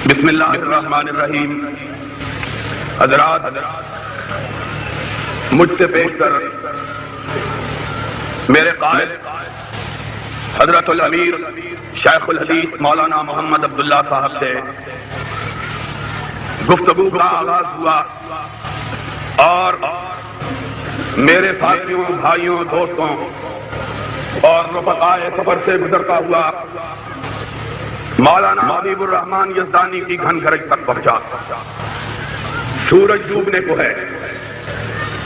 بسم اللہ الرحمن الرحیم۔ حضرات، مجھ سے پیش کر میرے قائد حضرت الامیر شیخ الحدیث مولانا محمد عبداللہ صاحب سے گفتگو کا آغاز ہوا اور میرے ساتھیوں، بھائیوں، دوستوں اور رفقائے سفر سے گزرتا ہوا مولانا حبیب الرحمان یزدانی کی گھن گرج تک پہنچا۔ سورج ڈوبنے کو ہے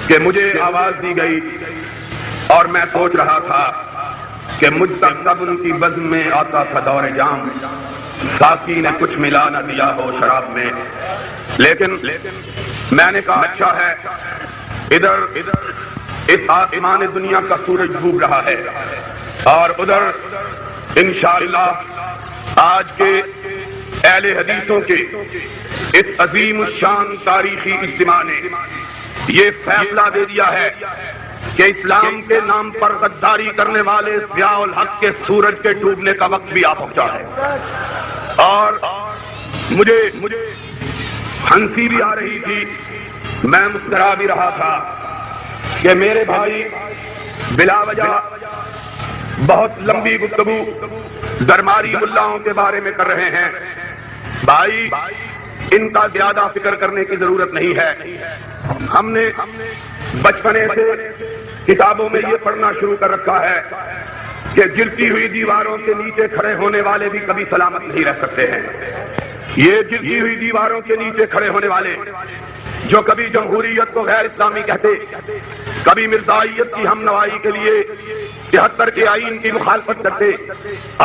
کہ مجھے آواز دی گئی اور میں سوچ رہا تھا کہ مجھ تک تب ان کی بزم میں آتا تھا دور جام، ساقی نے کچھ ملا نہ دیا ہو شراب میں، لیکن میں نے کہا اچھا ہے، ادھر اس آسمان دنیا کا سورج ڈوب رہا ہے اور ادھر انشاءاللہ آج کے اہل حدیثوں کے اس عظیم الشان تاریخی اجتماع نے یہ فیصلہ دے دیا ہے کہ اسلام کے نام پر غداری کرنے والے ضیاء الحق کے سورج کے ڈوبنے کا وقت بھی آ پہنچا ہے۔ اور مجھے ہنسی بھی آ رہی تھی، میں مسکرا بھی رہا تھا کہ میرے بھائی بلا وجہ بہت لمبی گفتگو درباری ملاؤں کے بارے میں کر رہے ہیں۔ بھائی، ان کا زیادہ فکر کرنے کی ضرورت نہیں ہے۔ ہم نے بچپنے سے کتابوں میں یہ پڑھنا شروع کر رکھا ہے کہ گرتی ہوئی دیواروں کے نیچے کھڑے ہونے والے بھی کبھی سلامت نہیں رہ سکتے ہیں۔ یہ گرتی ہوئی دیواروں کے نیچے کھڑے ہونے والے جو کبھی جمہوریت کو غیر اسلامی کہتے، کبھی مرزائیت کی ہم نوائی کے لیے 73 کے آئین کی مخالفت کرتے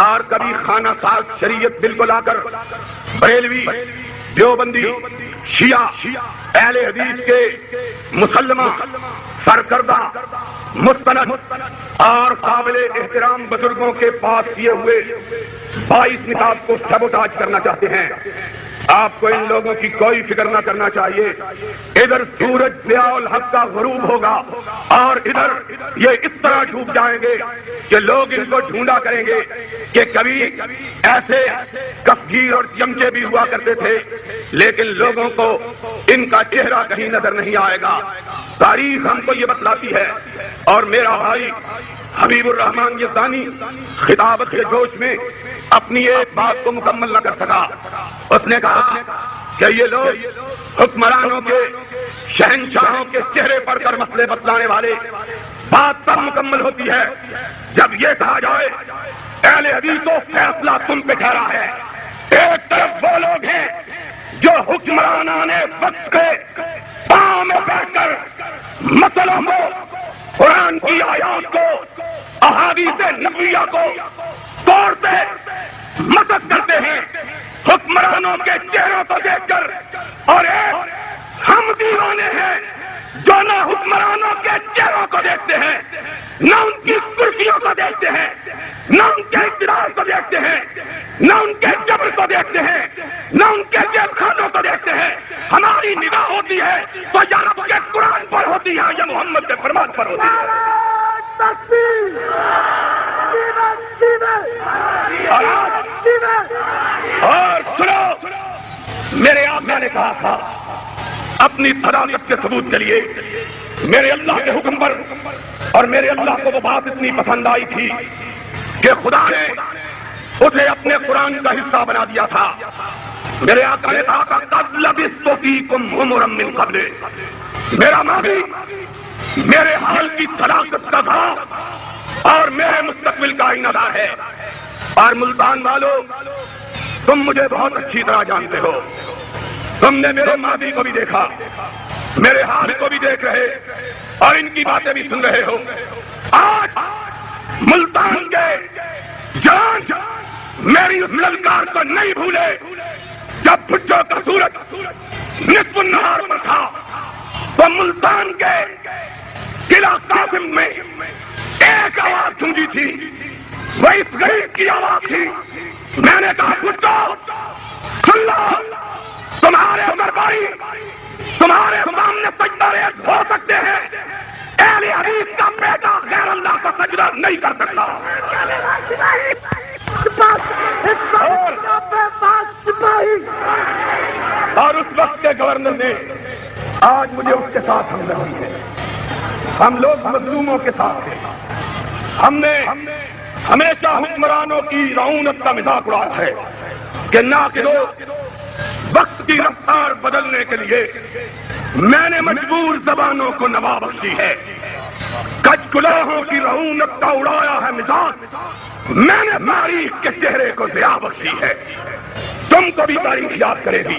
اور کبھی خانہ ساز شریعت بل کو لا کر بریلوی، دیوبندی، شیعہ، اہل حدیث کے مسلمہ، سرکردہ، مستند اور قابل احترام بزرگوں کے پاس کیے ہوئے 22 نصاب کو سبوٹاج کرنا چاہتے ہیں۔ آپ کو ان لوگوں کی کوئی فکر نہ کرنا چاہیے۔ ادھر سورج ضیاء الحق کا غروب ہوگا اور ادھر یہ اس طرح ڈوب جائیں گے کہ لوگ ان کو ڈھونڈا کریں گے کہ کبھی ایسے کفگیر اور چمچے بھی ہوا کرتے تھے، لیکن لوگوں کو ان کا چہرہ کہیں نظر نہیں آئے گا۔ تاریخ ہم کو یہ بتلاتی ہے۔ اور میرا بھائی حبیب الرحمان یزدانی خطابت کے جوش میں اپنی ایک بات کو مکمل نہ کر سکا۔ اس نے کہا کہ یہ لوگ حکمرانوں کے، شہنشاہوں کے چہرے پر کر مسئلے بتلانے والے، بات تب مکمل ہوتی ہے جب یہ کہا جائے اہل حدیث و فیصلہ تم پہ ٹھہرا ہے۔ ایک طرف وہ لوگ ہیں جو حکمرانان وقت کے پاؤں میں بیٹھ کر مسئلوں کو، قرآن کی آیات کو، احادیث نبویہ کو توڑتے مدد کرتے ہیں حکمرانوں کے چہروں کو دیکھ کر، اور ایک ہم دیوانے ہیں جو نہ حکمرانوں کے چہروں کو دیکھتے ہیں، نہ ان کی کرسیوں کو دیکھتے ہیں، نہ ان کے اقتدار کو دیکھتے ہیں، نہ ان کے جبر کو دیکھتے ہیں، نہ ان کے جیب خانوں کو دیکھتے ہیں۔ ہماری نگاہ ہوتی ہے تو یا رب کے قرآن پر ہوتی ہے یا محمد کے فرمان پر ہوتی ہے۔ اور سنو، میرے آقا نے کہا تھا اپنی صداقت کے ثبوت کے لیے میرے اللہ کے حکم پر، اور میرے اللہ کو وہ بات اتنی پسند آئی تھی کہ خدا نے اسے اپنے قرآن کا حصہ بنا دیا تھا۔ میرے آقا نے کہا قد لبثت فیکم عمرا من قبل، میرا ماضی میرے حال کی صداقت کا گواہ اور میرے مستقبل کا آئینہ دار ہے۔ اور ملتان والوں، تم مجھے بہت اچھی طرح جانتے ہو، تم نے میرے ماضی کو بھی دیکھا، میرے حال کو بھی دیکھ رہے اور ان کی باتیں بھی سن رہے ہو۔ آج ملتان کے جان میری اس للکار کو نہیں بھولے جب بھٹو کا سورج نصف النہار پر تھا تو ملتان کے قلعہ قاسم میں ایک آواز گونجی تھی، وہ اس غریب کی آواز تھی۔ میں نے کہا بھٹو سن لو، تمہارے درباری تمہارے سامنے سجدہ ریز ہو سکتے ہیں، اہل حدیث کا بیٹا غیر اللہ کا سجدہ نہیں کر سکتا۔ اور اس وقت کے گورنر نے آج مجھے اس کے ساتھ ہمدردی ہے. ہم لوگ مظلوموں کے ساتھ ہیں. ہم نے ہمیشہ حکمرانوں کی رعونت کا مذاق اڑایا ہے کہ نہ کہ وقت کی رفتار بدلنے کے لیے میں نے مجبور زبانوں کو نوا بخشی ہے. کچھ گلاہوں کی رعونت کا اڑایا ہے مزاج. میں نے تاریخ کے چہرے کو ضیاء بخشی ہے. تم کو بھی تاریخ یاد کرے گی,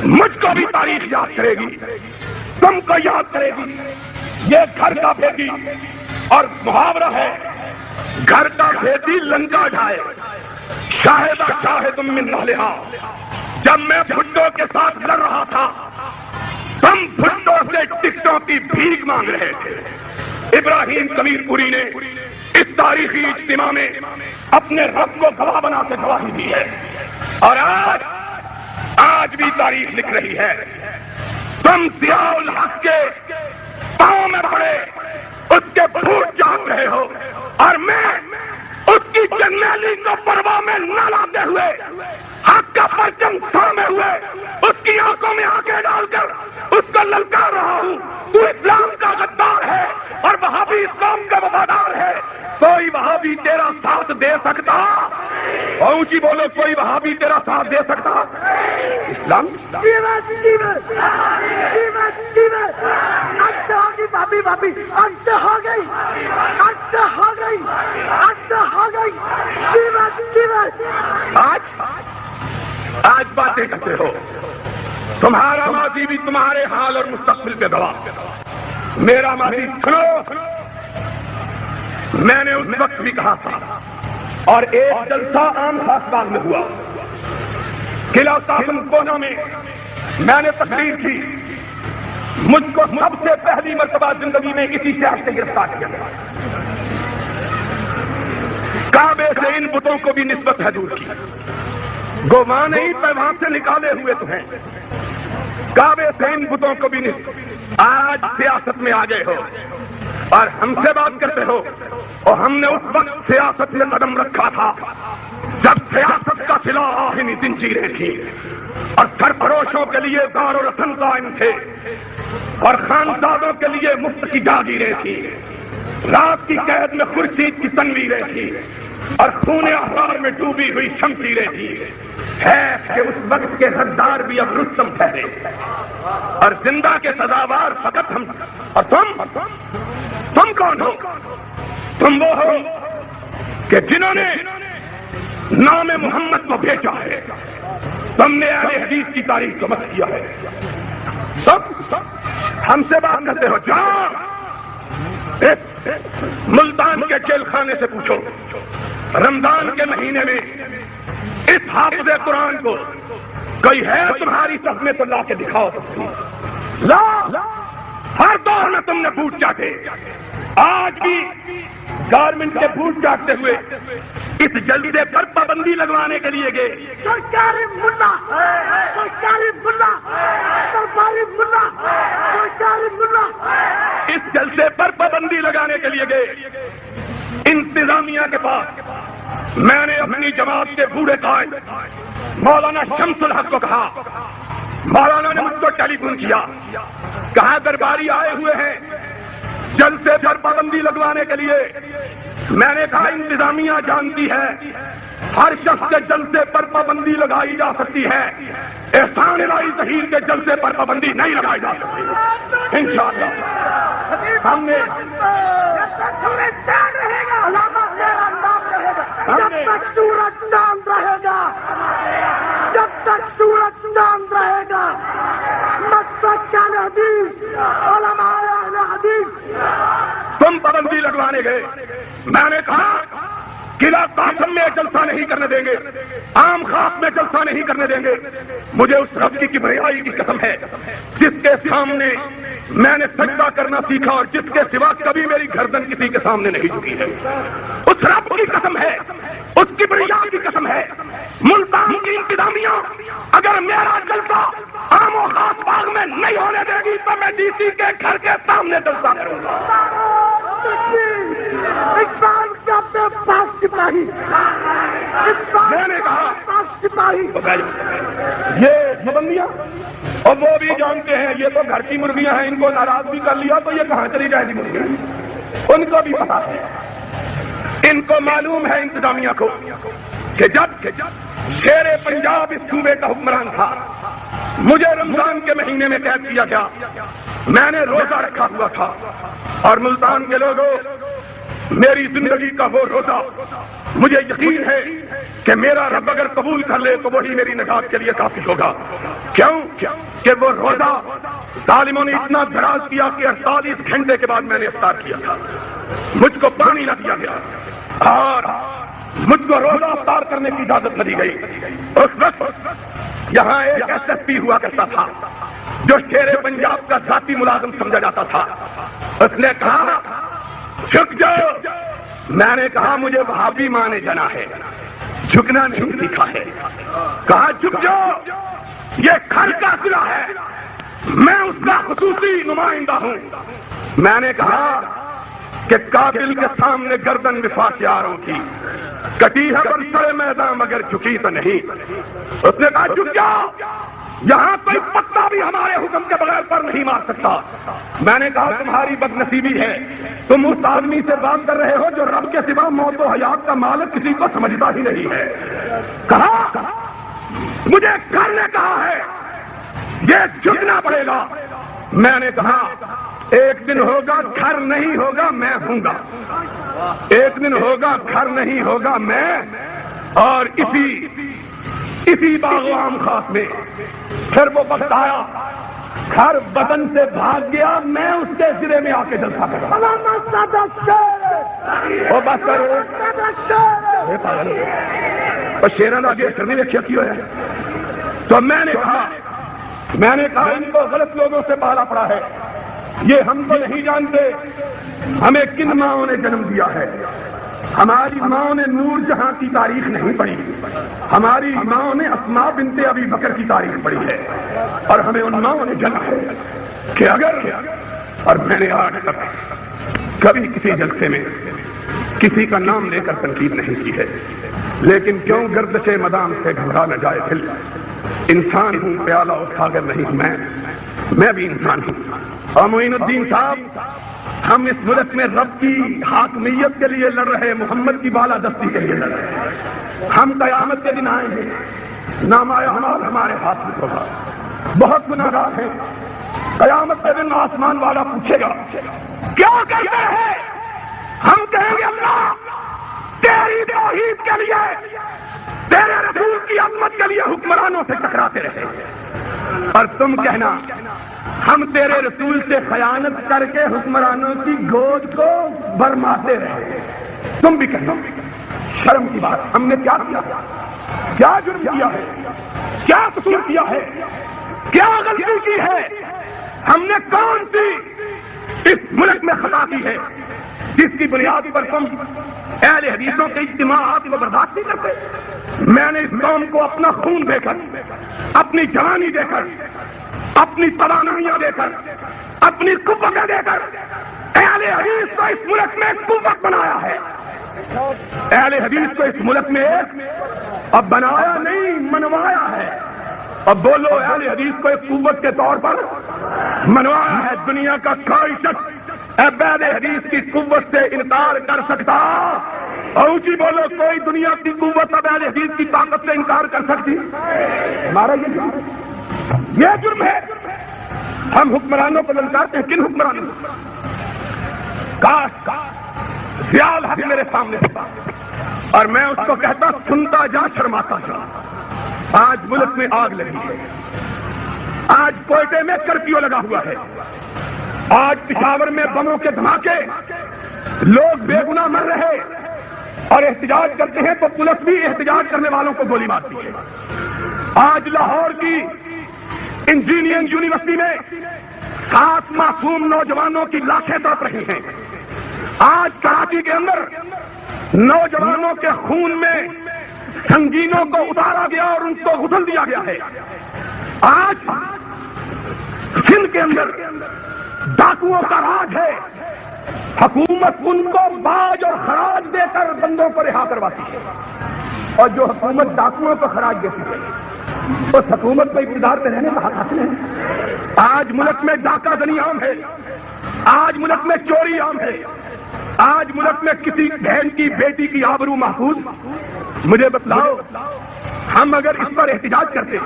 مجھ کو بھی تاریخ یاد کرے گی, تم کو یاد کرے گی. یہ گھر کا بھیدی اور محاورہ ہے, گھر کا بھیدی لنکا ڈھائے شاہدہ شاہد من اہلہا. جب میں بھٹو کے ساتھ لڑ رہا تھا تم بھٹو سے ٹکٹوں کی بھیک مانگ رہے تھے. ابراہیم کمیر پوری نے اس تاریخی اجتماع میں اپنے رب کو گواہ بنا کے گواہی دی ہے, اور آج بھی تاریخ لکھ رہی ہے. تم ضیاء الحق کے پاؤں میں پڑے اس کے پھوٹ جاگ رہے ہو, اور میں اس کی جرنیلی کو پرواہ میں نہ لاتے ہوئے حق کا پرچم تھامے ہوئے اس کی آنکھوں میں آنکھیں ڈال کر اس کو للکار رہا ہوں. تو اسلام کا غدار ہے اور وہابی اسلام کا وفادار ہے. کوئی وہابی تیرا ساتھ دے سکتا؟ اونچی بولو, کوئی وہابی تیرا ساتھ دے سکتا؟ اسلام آج باتیں کرتے ہو. تمہارا ماضی بھی تمہارے حال اور مستقبل پہ گواہ. میرا ماضی سنو. میں نے اس وقت بھی کہا تھا, اور ایک جلسہ عام خاص باغ میں ہوا, قلعہ قاسم کونا میں میں نے تقریر کی. مجھ کو سب سے پہلی مرتبہ زندگی میں اسی شہر سے گرفتار کیا گیا. کعبے سے ان بتوں کو بھی نسبت ہے دور کی. گواہ نہیں پیوان سے نکالے ہوئے تو ہیں. کعبے سے ان بتوں کو بھی نسبت. آج سیاست میں آ گئے ہو اور ہم سے بات کرتے ہو, اور ہم نے اس وقت سیاست میں قدم رکھا تھا جب سیاست کا سلاح آہنی زنجیریں تھیں اور سرفروشوں کے لیے دار و رسن قائم تھے اور خانزادوں کے لیے مفت کی جاگیریں تھیں. رات کی قید میں خورشید کی تنویریں تھیں اور خون احرار میں ڈوبی ہوئی شمشیریں تھیں. ہے کہ اس وقت کے غدار بھی اب رستم ٹھہرے اور زندہ کے سزاوار فقط ہم. اور تم کون ہو؟ تم وہ ہو کہ جنہوں نے نام محمد کو بیچا ہے. تم نے اہل حدیث کی تاریخ کو مت کیا ہے. سب ہم سے بات کرتے ہو. جاؤ ملتان کے جیل خانے سے پوچھو, رمضان کے مہینے میں اس حافظ قرآن کو کوئی ہے تمہاری صف میں تو لا کے دکھاؤ. لا, ہر دور میں تم نے بوٹ چاٹے. آج بھی گارمنٹ کے بوٹ چاٹتے ہوئے اس جلدے پر پابندی لگوانے کے لیے گئے. اس جلسے پر پابندی لگانے کے لیے گئے انتظامیہ کے پاس. میں نے اپنی جماعت کے بوڑھے قائد مولانا شمس الحق کو کہا. مولانا نے مجھ کو ٹیلی فون کیا, کہا درباری آئے ہوئے ہیں جلسے پر پابندی لگوانے کے لیے. میں نے کہا انتظامیہ جانتی ہے ہر شخص کے جلسے پر پابندی لگائی جا سکتی ہے, احسان الہی ظہیر کے جلسے پر پابندی نہیں لگائی جا سکتی. انشاءاللہ ہم نے جب تک سورج چاند رہے گا, جب تک سورج چاند رہے گا, مقصد کیا حدیث علماء اہل حدیث. تم پابندی لگوانے گئے. میں نے کہا قلعہ قاسم میں جلسہ نہیں کرنے دیں گے, عام خاص میں جلسہ نہیں کرنے دیں گے. مجھے اس رب کی کبریائی کی قسم ہے جس کے سامنے میں نے سجدہ کرنا سیکھا اور جس کے سوا کبھی میری گردن کسی کے سامنے نہیں جھکی ہے. اس رب کی قسم ہے, اس کبریائی کی قسم ہے. ملتان کی انتظامیہ اگر میرا جلسہ عام و خاص باغ میں نہیں ہونے دے گی تو میں ڈی سی کے گھر کے سامنے جلسہ کروں گا. اقبال کا بے پاس سپاہی, میں نے کہا سپاہی یہ پابندیاں، اور وہ بھی جانتے ہیں یہ تو گھر کی مرغیاں ہیں، ان کو ناراض بھی کر لیا تو یہ کہاں چلی جائے گی مرغیاں، ان کو بھی پتا ہے، ان کو معلوم ہے انتظامیہ کو کہ جب شیر پنجاب اس صوبے کا حکمران تھا، مجھے رمضان کے مہینے میں قید کیا گیا، میں نے روزہ رکھا ہوا تھا، اور ملتان کے لوگوں میری زندگی کا وہ روزہ مجھے یقین ہے کہ میرا رب اگر قبول کر لے تو وہی میری نجات کے لیے کافی ہوگا۔ کیوں کہ وہ روزہ ظالموں نے اتنا دراز کیا کہ 48 گھنٹے کے بعد میں نے افطار کیا تھا، مجھ کو پانی نہ دیا گیا اور مجھ کو روزہ افطار کرنے کی اجازت نہ دی گئی۔ اس وقت یہاں ایک ایس ایس پی ہوا کرتا تھا جو شیر پنجاب کا ذاتی ملازم سمجھا جاتا تھا، اس نے کہا جھک جاؤ، میں نے کہا مجھے وہابی ماں نے جنا ہے، جھکنا نہیں سیکھا ہے، کہا جھک جاؤ، یہ گھر کا ضلع ہے، میں اس کا خصوصی نمائندہ ہوں۔ میں نے کہا کہ قاتل کے سامنے گردن وفاق یاروں کی کٹی ہے پر سڑے میدان مگر جھکی تو نہیں۔ اس نے کہا جھک جاؤ، یہاں کوئی پتا بھی ہمارے حکم کے بغیر پر نہیں مار سکتا۔ میں نے کہا تمہاری بد نصیبی ہے، تم اس آدمی سے بات کر رہے ہو جو رب کے سوا موت و حیات کا مالک کسی کو سمجھتا ہی نہیں ہے۔ کہا مجھے گھر نے کہا ہے یہ جھکنا پڑے گا۔ میں نے کہا ایک دن ہوگا گھر نہیں ہوگا میں ہوں گا، ایک دن ہوگا گھر نہیں ہوگا میں، اور اسی باغ و عام خاص میں پھر وہ وقت آیا، گھر بدن سے بھاگ گیا، میں اس کے سرے میں آ کے جلسہ کر رہا وہ بس کرو اور شیران آگے کرنے میں کیا کیا ہے۔ تو میں نے کہا ان کو غلط لوگوں سے پالا پڑا ہے، یہ ہم کو نہیں جانتے ہمیں کن ماؤں نے جنم دیا ہے۔ ہماری ماں نے نور جہاں کی تاریخ نہیں پڑھی، ہماری ماں نے اسماء بنت ابی بکر کی تاریخ پڑھی ہے، اور ہمیں ان ماں نے جنا ہے کہ اگر، اور میں نے آج تک کبھی کسی جلسے میں کسی کا نام لے کر تنقید نہیں کی ہے، لیکن کیوں گردش مدام سے گھبرا نہ جائے دل، انسان ہوں پیالہ اٹھا کر نہیں، میں بھی انسان ہوں۔ اور معین الدین صاحب، ہم اس ملک میں رب کی حاکمیت کے لیے لڑ رہے، محمد کی بالادستی کے لیے لڑ رہے ہیں۔ ہم قیامت کے دن آئیں گے، نامۂ اعمال ہمارے ہاتھ میں ہوگا، بہت گناہگار ہیں، قیامت کے دن آسمان والا پوچھے گا کیا کرتے ہیں؟ ہم کہیں گے اللہ تیری توحید کے لیے، تیرے رسول کی عظمت کے لیے حکمرانوں سے ٹکراتے رہے، اور تم کہنا ہم تیرے رسول سے خیانت کر کے حکمرانوں کی گود کو برماتے رہے۔ تم بھی کہنا شرم کی بات، ہم نے کیا کیا، کیا جرم کیا ہے، کیا قصور کیا ہے، کیا غلطی کی ہے، ہم نے کون سی اس ملک میں خطا کی ہے جس کی بنیاد پر تم اہل حدیثوں کے اجتماعات کو برداشت نہیں کرتے؟ میں نے اس قوم کو اپنا خون دے کر، اپنی جوانی دے کر، اپنی توانائیاں دے کر، اپنی قوتیں دے کر اہل حدیث کو اس ملک میں قوت بنایا ہے۔ اہل حدیث کو اس ملک میں اب بنایا نہیں منوایا ہے۔ اب بولو اہل حدیث کو ایک قوت کے طور پر منوایا ہے۔ دنیا کا کوئی شخص اہل حدیث کی قوت سے انکار کر سکتا؟ اور اونچی بولو کوئی دنیا کی قوت اب اہل حدیث کی طاقت سے انکار کر سکتی؟ ہمارا یہ جرم ہے۔ ہم حکمرانوں کو للکارتے ہیں، کن حکمرانوں کو؟ کاش ضیاء الحق میرے سامنے ہوتا اور میں اس کو کہتا سنتا جا شرماتا جا۔ آج ملک میں آگ لگی ہے، آج کوئٹے میں کرفیو لگا ہوا ہے، آج پشاور میں بموں کے دھماکے، لوگ بے گناہ مر رہے اور احتجاج کرتے ہیں تو پولیس بھی احتجاج کرنے والوں کو گولی مارتی ہے۔ آج لاہور کی انجینئرنگ یونیورسٹی میں 7 معصوم نوجوانوں کی لاشیں تڑپ رہی ہیں۔ آج کراچی کے اندر نوجوانوں کے خون میں سنگینوں کو اتارا گیا اور ان کو غسل دیا گیا ہے۔ آج سندھ کے اندر ڈاکوؤں کا راج ہے، حکومت ان کو باج اور خراج دے کر بندوں کو رہا کرواتی ہے، اور جو حکومت ڈاکوؤں کو خراج دیتی ہے اس حکومت میں اقتدار پہ رہنے کا حق حاصل ہے۔ آج ملک میں ڈاکہ زنی عام ہے، آج ملک میں چوری عام ہے، آج ملک میں کسی بہن کی بیٹی کی آبرو محفوظ۔ مجھے بتلاؤ، ہم اگر اس پر احتجاج کرتے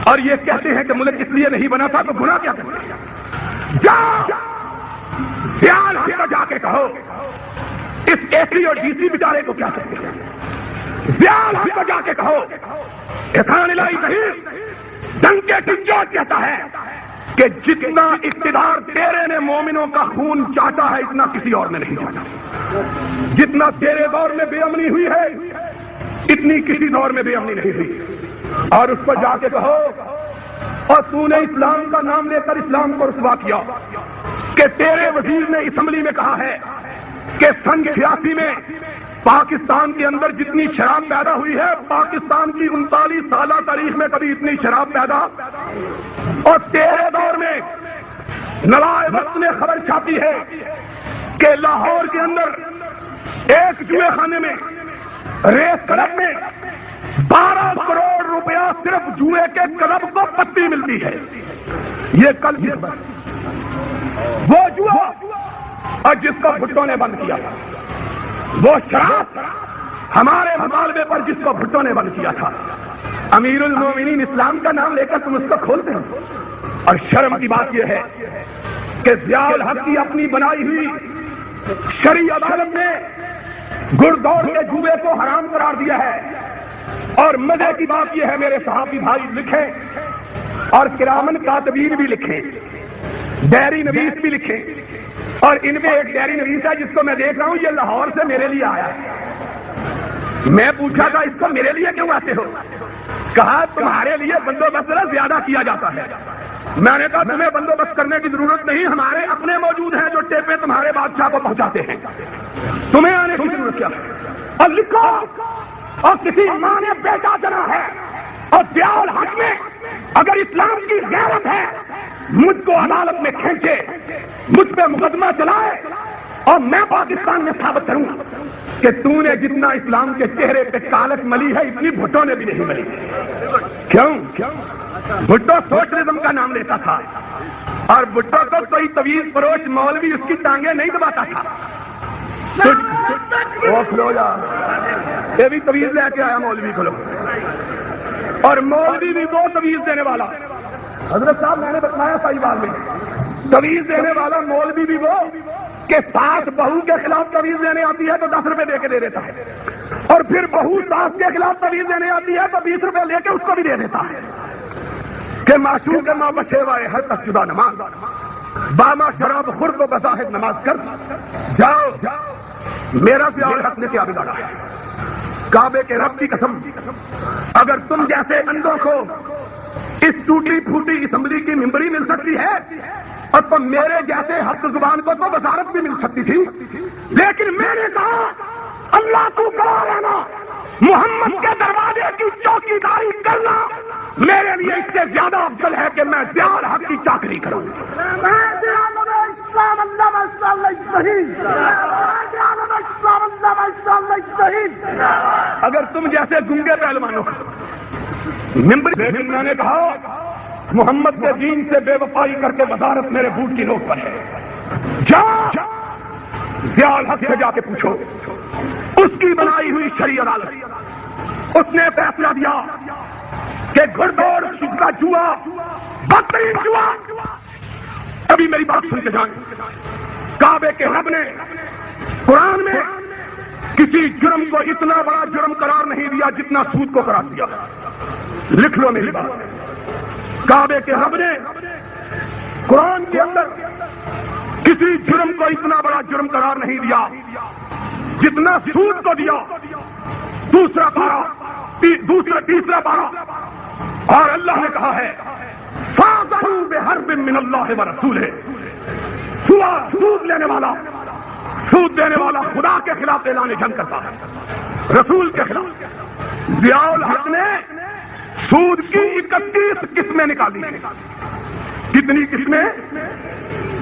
اور یہ کہتے ہیں کہ ملک اس لیے نہیں بنا تھا تو گناہ کیا کرتے؟ خیال سے جا کے کہو اس اے سی اور ڈی سی بیچارے کو کیا کہتے ہیں، خیال سے جا کے کہو احسان الہی نہیں ڈنکے کی چوٹ کہتا ہے کہ جتنا اقتدار تیرے نے مومنوں کا خون چاٹا ہے اتنا کسی اور نے نہیں چاٹا، جتنا تیرے دور میں بے امنی ہوئی ہے اتنی کسی دور میں بے امنی نہیں ہوئی۔ اور اس پر جا کے کہو اور تو نے اسلام کا نام لے کر اسلام کو رسوا کیا کہ تیرے وزیر نے اسمبلی میں کہا ہے کہ سن 86 میں پاکستان کے اندر جتنی شراب پیدا ہوئی ہے پاکستان کی 39 سالہ تاریخ میں کبھی اتنی شراب پیدا، اور تیرے دور میں نوائے وقت نے خبر چھاپی ہے کہ لاہور کے اندر ایک جوئے خانے میں ریس کلب میں 12 کروڑ روپیہ صرف جوئے کے کلب کو پتی ملتی ہے۔ یہ کل کی خبر، وہ جوا اور جس کو بھٹو نے بند کیا تھا، وہ شراب ہمارے مطالبے پر جس کو بھٹو نے بند کیا تھا، امیر المومنین اسلام کا نام لے کر تم اس کو کھولتے ہو۔ اور شرم کی بات یہ ہے کہ ضیاء الحق کی اپنی بنائی ہوئی شرعی عدالت نے گڑ دوڑ کے جوئے کو حرام قرار دیا ہے۔ اور مزے کی بات یہ ہے میرے صحافی بھائی لکھیں اور کرامن کاتبین بھی لکھیں، ڈائری نویس بھی لکھیں، اور ان میں ایک ڈائری نویس ہے جس کو میں دیکھ رہا ہوں یہ لاہور سے میرے لیے آیا ہے۔ میں پوچھا تھا اس کو میرے لیے کیوں آتے ہو؟ کہا تمہارے لیے بندوبست زیادہ کیا جاتا ہے۔ میں نے کہا تمہیں بندوبست کرنے کی ضرورت نہیں، ہمارے اپنے موجود ہیں جو ٹیپیں تمہارے بادشاہ کو پہنچاتے ہیں، تمہیں آنے کی ضرورت کیا؟ اور لکھو، اور کسی ماں نے بیٹا جنا ہے اور ضیاء الحق میں اگر اسلام کی غیرت ہے مجھ کو عدالت میں کھینچے، مجھ پہ مقدمہ چلائے اور میں پاکستان میں ثابت کروں کہ تو نے جتنا اسلام کے چہرے پہ کالک ملی ہے اتنی بھٹو نے بھی نہیں ملی۔ کیوں؟ بھٹو سوشلزم کا نام لیتا تھا اور بھٹو کو کوئی طویل فروش مولوی اس کی ٹانگیں نہیں دباتا تھا۔ کھلو جا، یہ بھی طویل لے کے آیا مولوی کھلو، اور مولوی بھی وہ طویل دینے والا، حضرت صاحب میں نے بتایا صحیح بات میں، طویل دینے والا مولوی بھی وہ کہ ساس بہو کے خلاف طویل دینے آتی ہے تو 10 روپے دے کے دے دیتا ہے، اور پھر بہو ساس کے خلاف طویل دینے آتی ہے تو 20 روپے لے کے اس کو بھی دے دیتا ہے کہ معشوق کے ماں بچے وائے ہر تک شدہ نماز باما شراب خورد و بظاہر نماز کر جاؤ۔ میرا ضیاء الحق نے کیا بگاڑا ہے؟ کعبے کے رب کی قسم، اگر تم جیسے اندھوں کو اس ٹوٹی پھوٹی اسمبلی کی ممبری مل سکتی ہے اور تو میرے جیسے حق زبان کو تو وزارت بھی مل سکتی تھی، لیکن میں نے کہا اللہ کو گواہ رہنا، محمد کے دروازے کی چوکی داری کرنا میرے لیے اس سے زیادہ افضل ہے کہ میں ضیاء الحق کی چاکری کروں۔ اگر تم جیسے گنگے پہلوانوں کا ممبر، لیکن میں نے کہا محمد کے دین سے بے وفائی کر کے وزارت میرے بوٹ کی نوک پر ہے، جا ضیاء الحق سے جا کے پوچھو، اس کی بنائی ہوئی شرعی عدالت اس نے فیصلہ دیا کہ گھڑ دوڑ کا جوا بدترین جوا۔ ابھی میری بات سن کے جائیں، کعبے کے رب نے قرآن میں کسی جرم کو اتنا بڑا جرم قرار نہیں دیا جتنا سود کو قرار دیا۔ لکھ لو میری بات، کعبے کے رب نے قرآن کے اندر کسی جرم کو اتنا بڑا جرم قرار نہیں دیا جتنا سود کو دیا۔ دوسرا پارا، تیسرا پارا، اور اللہ نے کہا ہے فَاذَنُوا بِحَرْبٍ مِّنَ اللَّهِ وَرَسُولِهِ، سود دینے والا خدا کے خلاف اعلان جنگ کرتا ہے، رسول کے خلاف۔ ضیاء الحق نے سود کی 31 قسمیں نکالی ہیں۔ کتنی قسمیں؟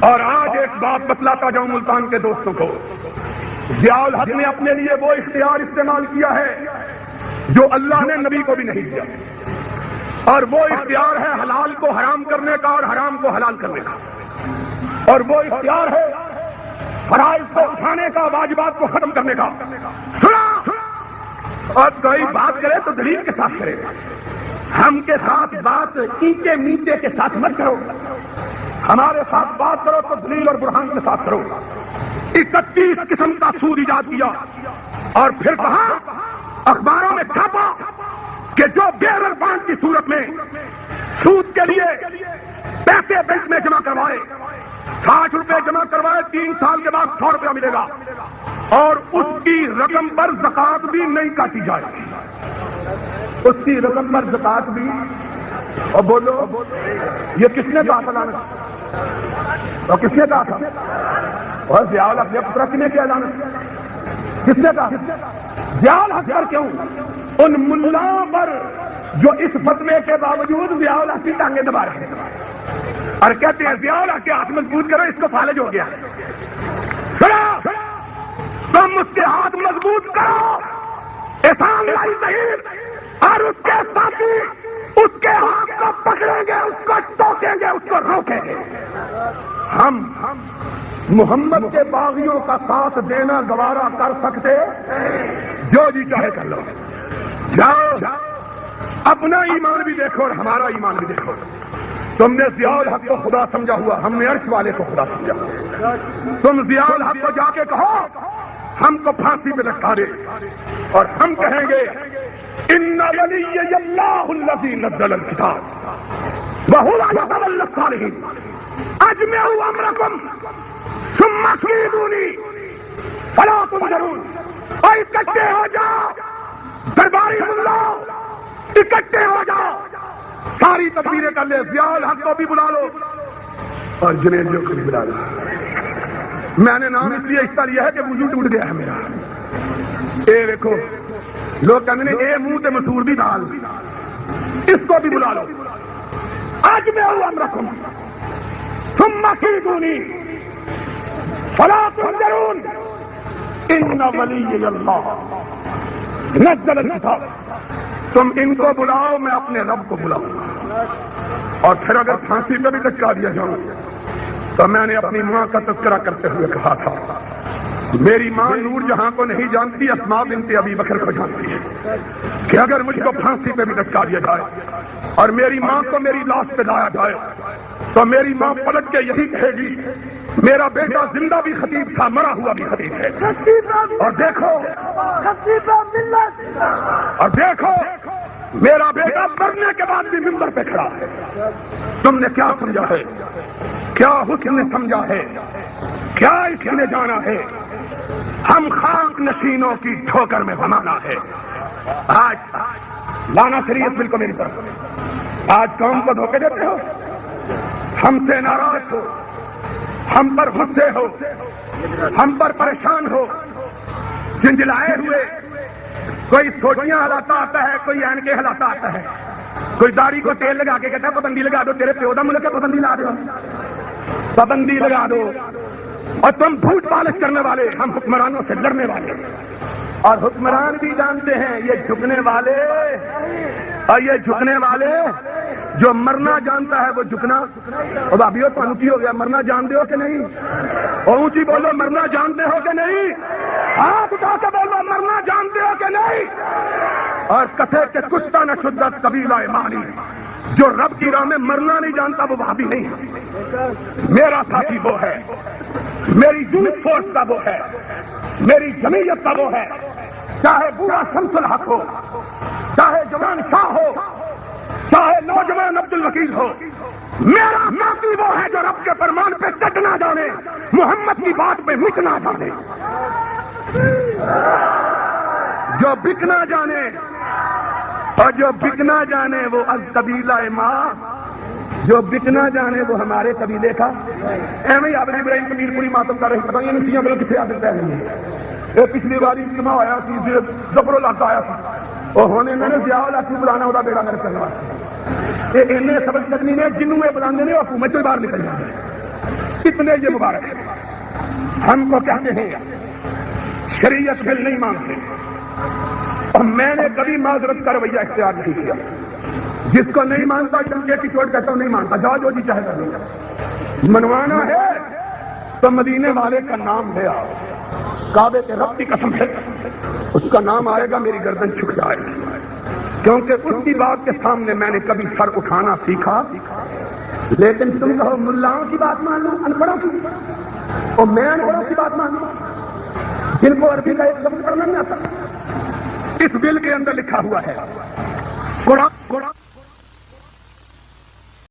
اور آج ایک بات بتلاتا جاؤں ملتان کے دوستوں کو، ضیاء الحق نے اپنے لیے وہ اختیار استعمال کیا ہے جو اللہ نے نبی کو بھی نہیں دیا۔ اور وہ اختیار ہے حلال کو حرام کرنے کا اور حرام کو حلال کرنے کا، اور وہ اختیار ہے فرائض کو اٹھانے کا، واجبات کو ختم کرنے کا۔ سنا، اور کوئی بات کرے تو دلیل کے ساتھ کرے، ہم کے ساتھ بات اینٹے میٹے کے ساتھ مت کرو، ہمارے ساتھ بات کرو تو دلیل اور برہان کے ساتھ کرو۔ 31 قسم کا سود ایجاد کیا اور پھر کہا، اخباروں میں چھاپا کہ جو بیرر بانڈ کی صورت میں سود کے لیے پیسے بینک میں جمع کروائے، 60 روپے جمع کروائے، 3 سال کے بعد 100 روپیہ ملے گا، اور اس کی رقم پر زکات بھی نہیں کاٹی جائے گی، اس کی رقم پر زکات بھی۔ اور بولو یہ کس نے کہا تھا؟ اور کس نے کہا تھا؟ اور ضیاء اپنے پترا نے کیا جانا؟ کس نے کہا؟ ضیاء الحق پر کیوں؟ ان ملاؤں پر جو اس فتوے کے باوجود ضیاء الحق کی ٹانگیں دبا رہے ہیں اور کہتے ہیں ضیاء الحق کے ہاتھ مضبوط کرو، اس کو فالج ہو گیا۔ تم اس کے ہاتھ مضبوط کرو، احسان لائی صحیح، اور اس کے ساتھی اس کے ہاتھ کو پکڑیں گے، اس کو ٹوکیں گے، اس کو روکیں گے۔ ہم محمد کے باغیوں کا ساتھ دینا گوارا کر سکتے؟ جو جی چاہے کر لو، جاؤ اپنا ایمان بھی دیکھو اور ہمارا ایمان بھی دیکھو۔ تم نے ضیاء الحق کو خدا سمجھا ہوا، ہم نے عرش والے کو خدا سمجھا ہوا۔ تم ضیاء الحق کو جا کے کہو ہم کو پھانسی پہ لٹکا دے، اور ہم کہیں گے ان ولی اللہ الذی نزل الکتاب وهو یتولی الصالحین اجمعوا امرکم ثم کیدونی فلا تنظرون۔ اور اکٹھے ہو جاؤ درباری ملا، اکٹھے ہو جاؤ، ساری تدبیریں کر لے، ضیاء الحق کو بھی بلا لو اور جنید جو کو بھی بلا لو۔ میں نے نام اس لیے حصہ لیا ہے کہ وضو ٹوٹ گیا ہے میرا۔ اے دیکھو لوگ کہتے ہیں اے منہ تے مسور بھی ڈال، اس کو بھی بلا لو۔ اجمعوا امرکم ثم کیدونی فلا تنظرون ان ولی اللہ نزل الکتاب۔ تم ان کو بلاؤ، میں اپنے رب کو بلاؤں گا۔ اور پھر اگر پھانسی پہ بھی لٹکا دیا جاؤں تو میں نے اپنی ماں کا تذکرہ کرتے ہوئے کہا تھا، میری ماں نور جہاں کو نہیں جانتی، اسماء بنت ابی بکر کو جانتی ہے، کہ اگر مجھ کو پھانسی پہ بھی لٹکا دیا جائے اور میری ماں کو میری لاش پہ لایا جائے تو میری ماں پلٹ کے یہی کہے گی میرا بیٹا زندہ بھی خطیب تھا، مرا ہوا بھی خطیب ہے۔ اور دیکھو میرا بیٹا مرنے کے بعد بھی منبر پہ کھڑا ہے۔ تم نے کیا سمجھا ہے؟ کیا حسن نے سمجھا ہے؟ کیا اس نے جانا ہے؟ ہم خاک نشینوں کی ٹھوکر میں زمانہ ہے۔ آج لانا شریعت بالکل میری طرف، آج قوم کو دھوکے دیتے ہو، ہم سے ناراض ہو، ہم پر غصے ہو، ہم پر پریشان ہو، جنجلائے ہوئے، کوئی سوٹیاں ہلاتا آتا ہے، کوئی اینکے ہلاتا آتا ہے، کوئی داڑھی کو تیل لگا کے کہتا ہے پابندی لگا دو، تیرے پیو دا ملک ہے پابندی لا دو، پابندی لگا دو۔ اور تم جھوٹ پالش کرنے والے، ہم حکمرانوں سے لڑنے والے، اور حکمران بھی جانتے ہیں یہ جھکنے والے، اور یہ جھکنے والے جو مرنا جانتا ہے وہ جھکنا۔ اور بھابیو تمہیں کی ہو گیا، مرنا جانتے ہو کہ نہیں؟ اور اونچی بولو مرنا جانتے ہو کہ نہیں؟ ہاتھ اٹھا کے بولو مرنا جانتے ہو کہ نہیں؟ اور کہتے کہ کشتہ نہ شدت قبیلہ مانی، جو رب کی راہ میں مرنا نہیں جانتا وہ وہابی نہیں ہے۔ میرا ساتھی وہ ہے، میری یوتھ فورس کا وہ ہے، میری جمعیت کا وہ ہے، چاہے بوڑھا شمس الحق ہو، چاہے جوان شاہ ہو، چاہے نوجوان عبد الوکیل ہو، میرا ساتھی وہ ہے جو رب کے فرمان پہ ڈٹ نہ جانے، محمد کی بات پہ مٹ نہ جانے، جو بک نہ جانے، اور جو بک نہ جانے وہ القبیلہ ماں، جو بک نہ جانے وہ ہمارے قبیلے کا۔ ایویں ہی عابد ابراہیم کبیر پوری ماتم کر رہے، پتہ نہیں نسیاں بلو کتنے عادت ہے۔ یہ پچھلی باری اجتماع آیا سی، زبر الحق آیا تھا، اور ہونے میں نے ضیاء الحق کو بلانا ہوتا بیڑا گرک کرنا واسطے، یہ اینے سبق قدمی نے جنوں میں بلانے نے حکومت سے باہر نکل جاتے، اتنے یہ مبارک ہے۔ ہم کو کہتے ہیں شریعت بل نہیں مانتے، اور میں نے کبھی معذرت کا رویہ اختیار نہیں کیا، جس کو نہیں مانتا ڈنڈے کی چوٹ کہتا ہوں نہیں مانتا، جاؤ جو جی چاہے کر، منوانا ہے تو مدینے والے کا نام لے آؤ، کعبے کے رب کی قسم ہے اس کا نام آئے گا میری گردن جھک جائے گی، کیونکہ اس کی بات کے سامنے میں نے کبھی سر اٹھانا سیکھا۔ لیکن تم کہو ملاؤں کی بات مان لو، ان پڑھوں کی، اور میں ان پڑھوں کی بات مان لوں جن کو عربی کا ایک لفظ پڑھنا نہیں آتا۔ اس بل کے اندر لکھا ہوا ہے قرآن